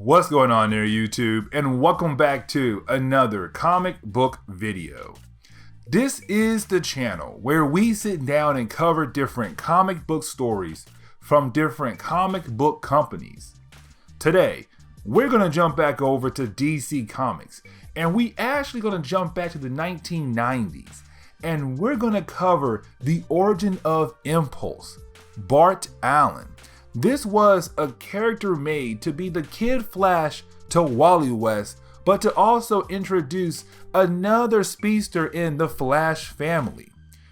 What's going on there, YouTube, and welcome back to another comic book video. This is the channel where we sit down and cover different comic book stories from different comic book companies. Today, we're going to jump back over to DC Comics, and we actually going to jump back to the 1990s, and we're going to cover the origin of Impulse, Bart Allen. This was a character made to be the Kid Flash to Wally West, but to also introduce another speedster in the Flash family.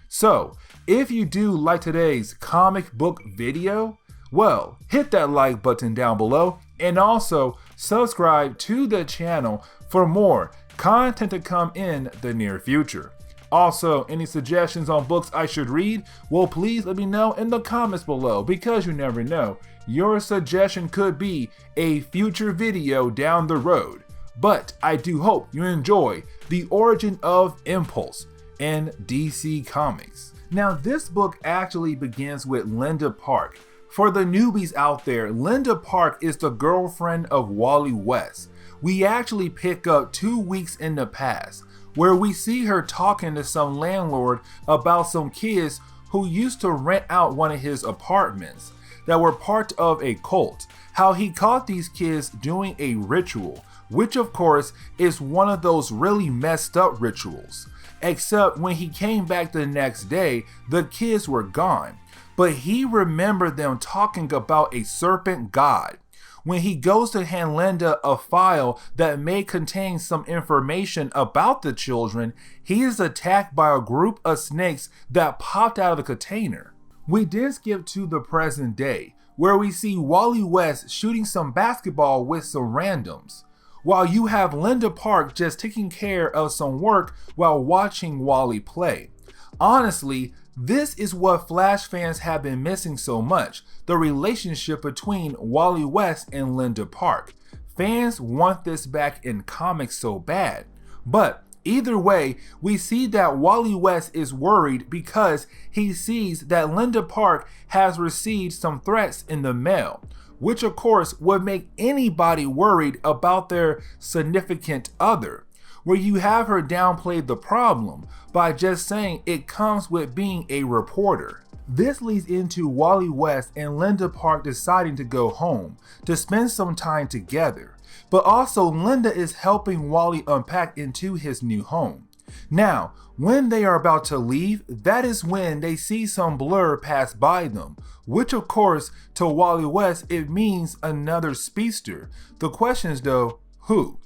So, if you do like today's comic book video, well, hit that like button down below and also subscribe to the channel for more content to come in the near future. Also, any suggestions on books I should read, well, please let me know in the comments below, because you never know, your suggestion could be a future video down the road. But I do hope you enjoy the origin of Impulse in DC Comics. Now, this book actually begins with Linda Park. For the newbies out there, Linda Park is the girlfriend of Wally West. We actually pick up 2 weeks in the past, where we see her talking to some landlord about some kids who used to rent out one of his apartments that were part of a cult. How he caught these kids doing a ritual, which of course is one of those really messed up rituals. Except when he came back the next day, the kids were gone. But he remembered them talking about a serpent god. When he goes to hand Linda a file that may contain some information about the children, he is attacked by a group of snakes that popped out of the container. We then skip to the present day, where we see Wally West shooting some basketball with some randoms, while you have Linda Park just taking care of some work while watching Wally play. Honestly, this is what Flash fans have been missing so much, the relationship between Wally West and Linda Park. Fans want this back in comics so bad. But either way, we see that Wally West is worried because he sees that Linda Park has received some threats in the mail, which of course would make anybody worried about their significant other, where you have her downplay the problem by just saying it comes with being a reporter. This leads into Wally West and Linda Park deciding to go home to spend some time together, but also Linda is helping Wally unpack into his new home. Now, when they are about to leave, that is when they see some blur pass by them, which of course to Wally West it means another speedster. The question is though, who?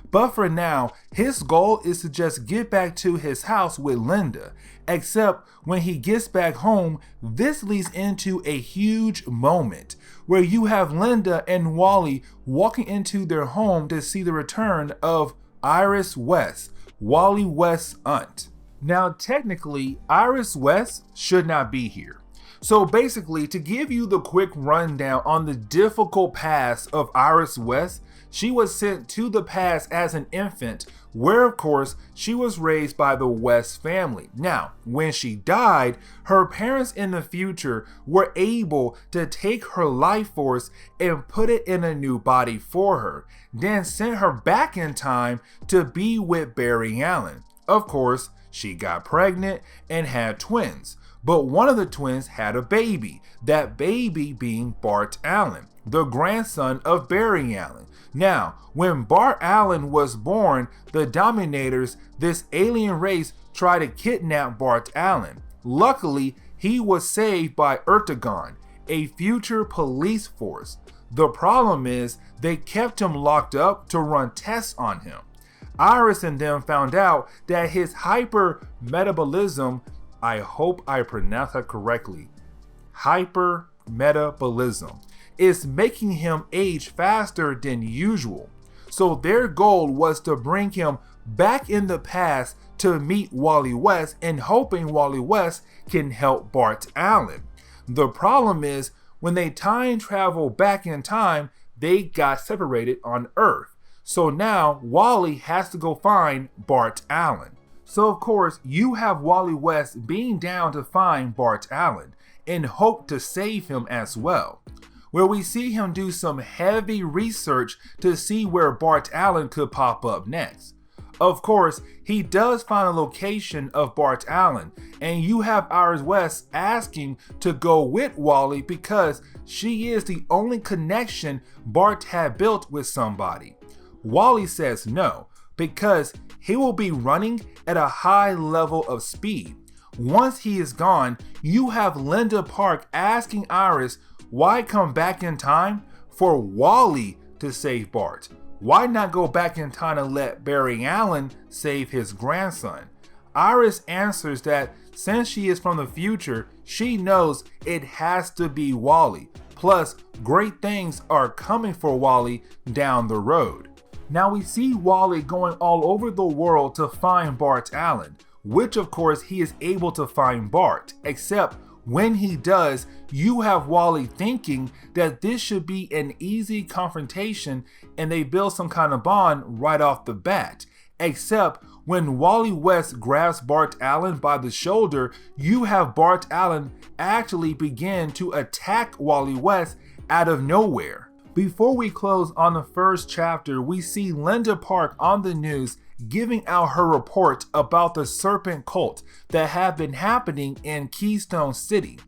But for now, his goal is to just get back to his house with Linda, except when he gets back home, this leads into a huge moment where you have Linda and Wally walking into their home to see the return of Iris West, Wally West's aunt. Now technically, Iris West should not be here. So basically, to give you the quick rundown on the difficult past of Iris West, she was sent to the past as an infant, where of course she was raised by the West family. Now, when she died, her parents in the future were able to take her life force and put it in a new body for her, then sent her back in time to be with Barry Allen. Of course, she got pregnant and had twins, but one of the twins had a baby, that baby being Bart Allen, the grandson of Barry Allen. Now, when Bart Allen was born, the Dominators, this alien race, tried to kidnap Bart Allen. Luckily, he was saved by Ertagon, a future police force. The problem is, they kept him locked up to run tests on him. Iris and them found out that his hyper-metabolism, I hope I pronounced that correctly, hyper-metabolism, is making him age faster than usual. So their goal was to bring him back in the past to meet Wally West and hoping Wally West can help Bart Allen. The problem is, when they time travel back in time, they got separated on Earth. So now Wally has to go find Bart Allen. So of course you have Wally West being down to find Bart Allen and hope to save him as well. where we see him do some heavy research to see where Bart Allen could pop up next. Of course, he does find a location of Bart Allen, and you have Iris West asking to go with Wally because she is the only connection Bart had built with somebody. Wally says no, because he will be running at a high level of speed. Once he is gone, you have Linda Park asking Iris why come back in time for Wally to save Bart. Why not go back in time and let Barry Allen save his grandson? Iris answers that since she is from the future, she knows it has to be Wally. Plus, great things are coming for Wally down the road. Now we see Wally going all over the world to find Bart Allen, which of course he is able to find Bart, except when he does, you have Wally thinking that this should be an easy confrontation and they build some kind of bond right off the bat. Except when Wally West grabs Bart Allen by the shoulder, you have Bart Allen actually begin to attack Wally West out of nowhere. Before we close on the first chapter, we see Linda Park on the news giving out her report about the serpent cult that have been happening in Keystone City,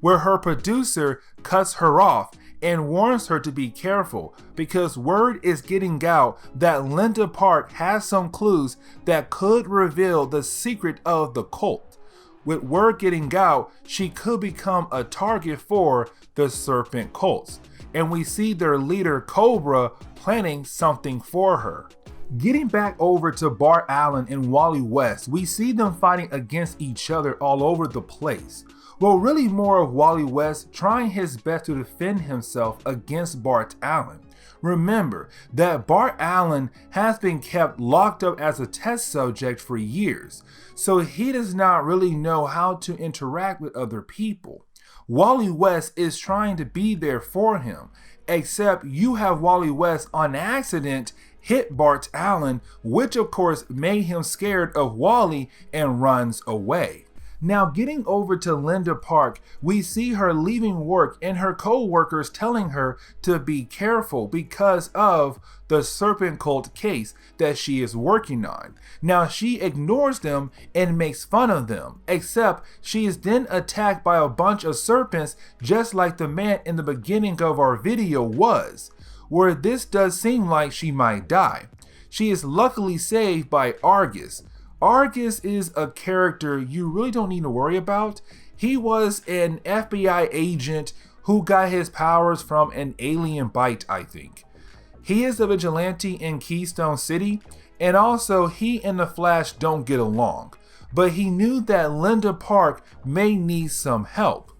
where her producer cuts her off and warns her to be careful because word is getting out that Linda Park has some clues that could reveal the secret of the cult. With word getting out, she could become a target for the serpent cults, and we see their leader Cobra planning something for her. Getting back over to Bart Allen and Wally West, we see them fighting against each other all over the place. Well, really more of Wally West trying his best to defend himself against Bart Allen. Remember that Bart Allen has been kept locked up as a test subject for years, so he does not really know how to interact with other people. Wally West is trying to be there for him, except you have Wally West on accident hit Bart Allen, which of course made him scared of Wally and runs away. Now getting over to Linda Park, we see her leaving work and her co-workers telling her to be careful because of the serpent cult case that she is working on. Now she ignores them and makes fun of them, except she is then attacked by a bunch of serpents just like the man in the beginning of our video was, where this does seem like she might die. She is luckily saved by Argus. Argus is a character you really don't need to worry about. He was an FBI agent who got his powers from an alien bite, I think. He is a vigilante in Keystone City, and also he and the Flash don't get along, but he knew that Linda Park may need some help.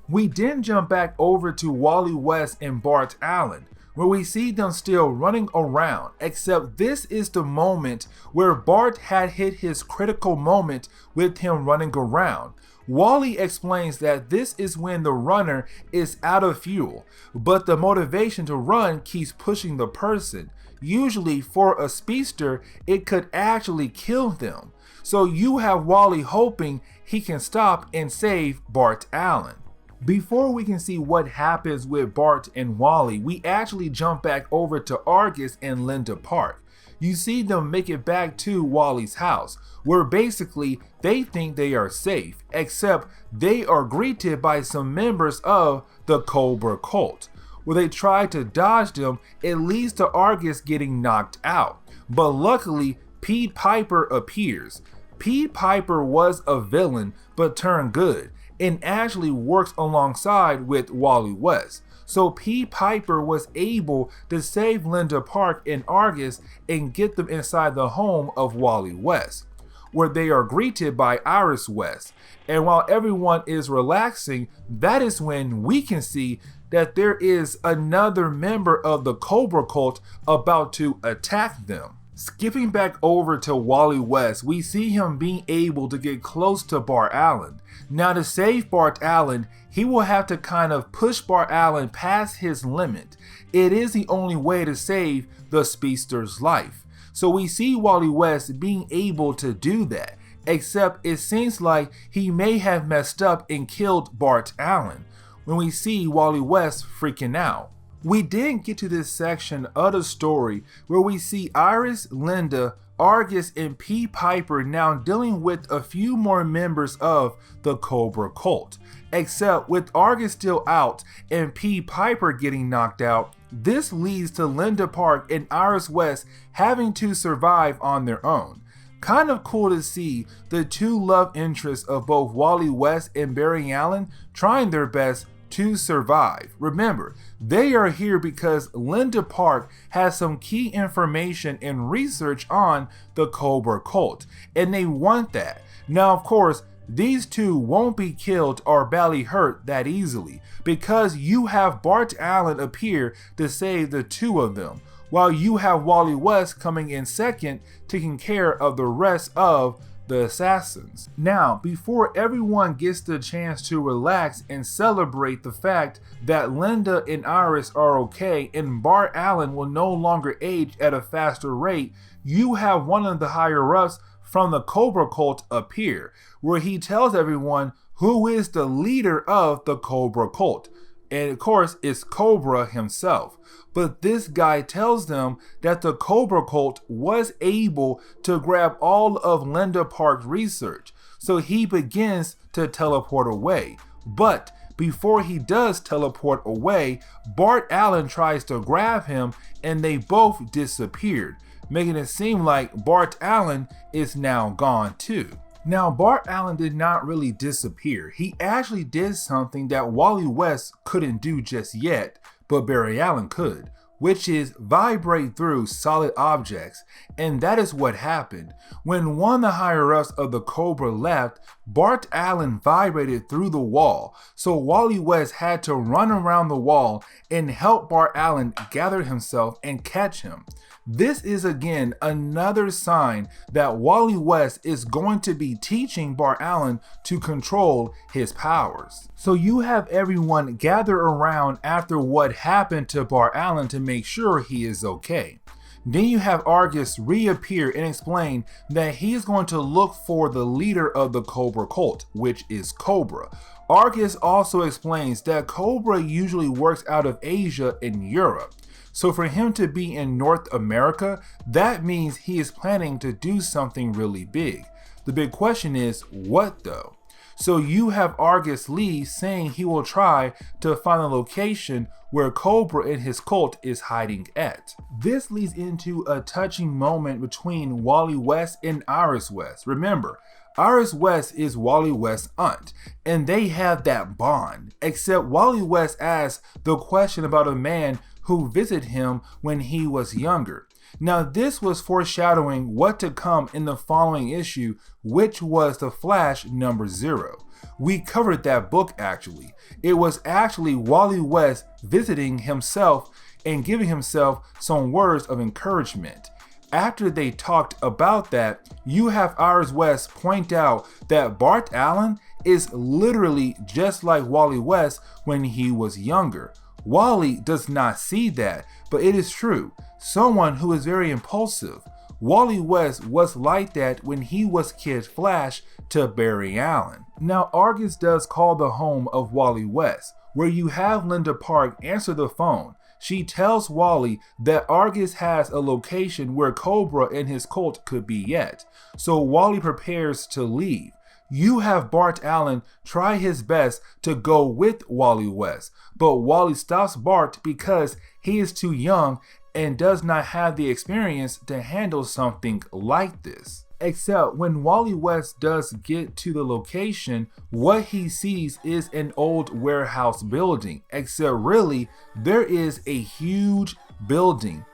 We then jump back over to Wally West and Bart Allen, where we see them still running around, except this is the moment where Bart had hit his critical moment with him running around. Wally explains that this is when the runner is out of fuel, but the motivation to run keeps pushing the person. Usually for a speedster, it could actually kill them. So you have Wally hoping he can stop and save Bart Allen. Before we can see what happens with Bart and Wally, we actually jump back over to Argus and Linda Park. You see them make it back to Wally's house, where basically they think they are safe, except they are greeted by some members of the Cobra cult. Where they try to dodge them, it leads to Argus getting knocked out. But luckily, Pied Piper appears. Pied Piper was a villain, but turned good, and actually works alongside with Wally West. So Pied Piper was able to save Linda Park and Argus and get them inside the home of Wally West, where they are greeted by Iris West. And while everyone is relaxing, that is when we can see that there is another member of the Cobra cult about to attack them. Skipping back over to Wally West, we see him being able to get close to Bart Allen. Now to save Bart Allen, he will have to kind of push Bart Allen past his limit. It is the only way to save the speedster's life. So we see Wally West being able to do that, except it seems like he may have messed up and killed Bart Allen. when we see Wally West freaking out. We then get to this section of the story where we see Iris, Linda, Argus, and P. Piper now dealing with a few more members of the Cobra cult. Except with Argus still out and P. Piper getting knocked out, this leads to Linda Park and Iris West having to survive on their own. Kind of cool to see the two love interests of both Wally West and Barry Allen trying their best to survive. Remember, they are here because Linda Park has some key information and research on the Cobra cult, and they want that. Now, of course, these two won't be killed or badly hurt that easily because you have Bart Allen appear to save the two of them, while you have Wally West coming in second, taking care of the rest of the assassins. Now, before everyone gets the chance to relax and celebrate the fact that Linda and Iris are okay and Bart Allen will no longer age at a faster rate, you have one of the higher-ups from the Cobra cult appear, where he tells everyone who is the leader of the Cobra cult. And of course, it's Cobra himself. But this guy tells them that the Cobra cult was able to grab all of Linda Park's research. So he begins to teleport away. But before he does teleport away, Bart Allen tries to grab him and they both disappeared, making it seem like Bart Allen is now gone too. Now, Bart Allen did not really disappear. He actually did something that Wally West couldn't do just yet, but Barry Allen could, which is vibrate through solid objects. And that is what happened. When one of the higher-ups of the Cobra left, Bart Allen vibrated through the wall, so Wally West had to run around the wall and help Bart Allen gather himself and catch him. This is again another sign that Wally West is going to be teaching Bart Allen to control his powers. So you have everyone gather around after what happened to Bart Allen to make sure he is okay. Then you have Argus reappear and explain that he is going to look for the leader of the Cobra cult, which is Cobra. Argus also explains that Cobra usually works out of Asia and Europe. So for him to be in North America, that means he is planning to do something really big. The big question is, what though? So you have Argus Lee saying he will try to find a location where Cobra and his cult is hiding at. This leads into a touching moment between Wally West and Iris West. Remember, Iris West is Wally West's aunt, and they have that bond, except Wally West asks the question about a man who visited him when he was younger. Now this was foreshadowing what to come in the following issue, which was The Flash #0. We covered that book actually. It was actually Wally West visiting himself and giving himself some words of encouragement. After they talked about that, you have Iris West point out that Bart Allen is literally just like Wally West when he was younger. Wally does not see that, but it is true. Someone who is very impulsive. Wally West was like that when he was Kid Flash to Barry Allen. Now Argus does call the home of Wally West, where you have Linda Park answer the phone. She tells Wally that Argus has a location where Cobra and his cult could be at, so Wally prepares to leave. You have Bart Allen try his best to go with Wally West, but Wally stops Bart because he is too young and does not have the experience to handle something like this. Except when Wally West does get to the location, what he sees is an old warehouse building, except really there is a huge building.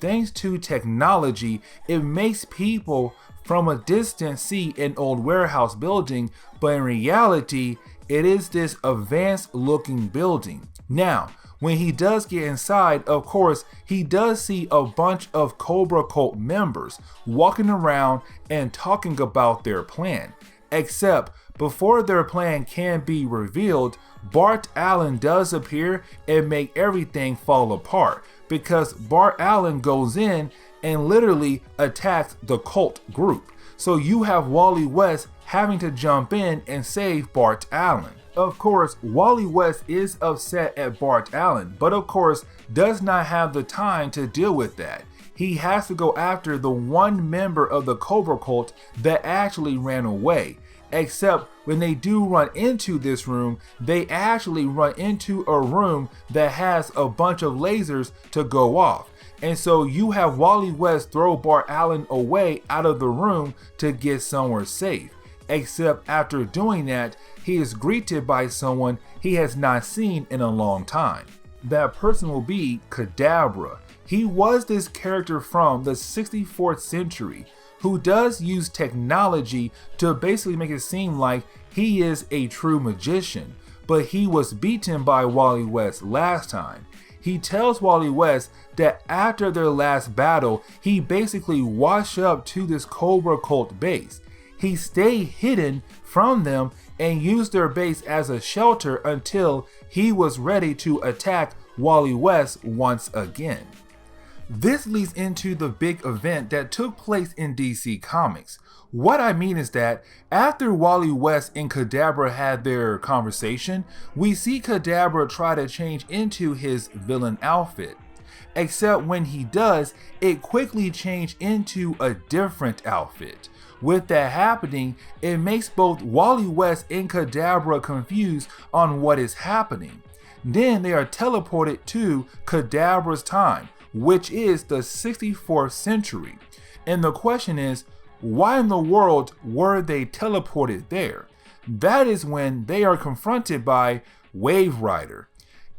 Thanks to technology, it makes people from a distance see an old warehouse building, but in reality, it is this advanced looking building. Now, when he does get inside, of course, he does see a bunch of Cobra cult members walking around and talking about their plan. Except before their plan can be revealed, Bart Allen does appear and make everything fall apart, because Bart Allen goes in and literally attacks the cult group. So you have Wally West having to jump in and save Bart Allen. Of course, Wally West is upset at Bart Allen, but of course does not have the time to deal with that. He has to go after the one member of the Cobra cult that actually ran away. Except when they do run into this room, they actually run into a room that has a bunch of lasers to go off. And so you have Wally West throw Bart Allen away out of the room to get somewhere safe. Except after doing that, he is greeted by someone he has not seen in a long time. That person will be Kadabra. He was this character from the 64th century who does use technology to basically make it seem like he is a true magician, but he was beaten by Wally West last time. He tells Wally West that after their last battle, he basically washed up to this Cobra cult base. He stayed hidden from them and used their base as a shelter until he was ready to attack Wally West once again. This leads into the big event that took place in DC Comics. What I mean is that after Wally West and Kadabra had their conversation, we see Kadabra try to change into his villain outfit. Except when he does, it quickly changed into a different outfit. With that happening, it makes both Wally West and Kadabra confused on what is happening. Then they are teleported to Kadabra's time, which is the 64th century. And the question is, why in the world were they teleported there? That is when they are confronted by Wave Rider.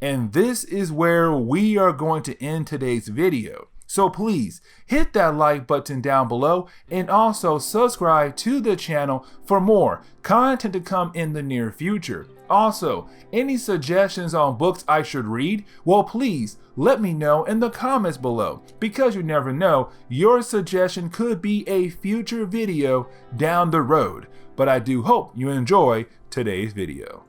And this is where we are going to end today's video. So please hit that like button down below and also subscribe to the channel for more content to come in the near future. Also, any suggestions on books I should read? Well, please let me know in the comments below, because you never know, your suggestion could be a future video down the road. But I do hope you enjoy today's video.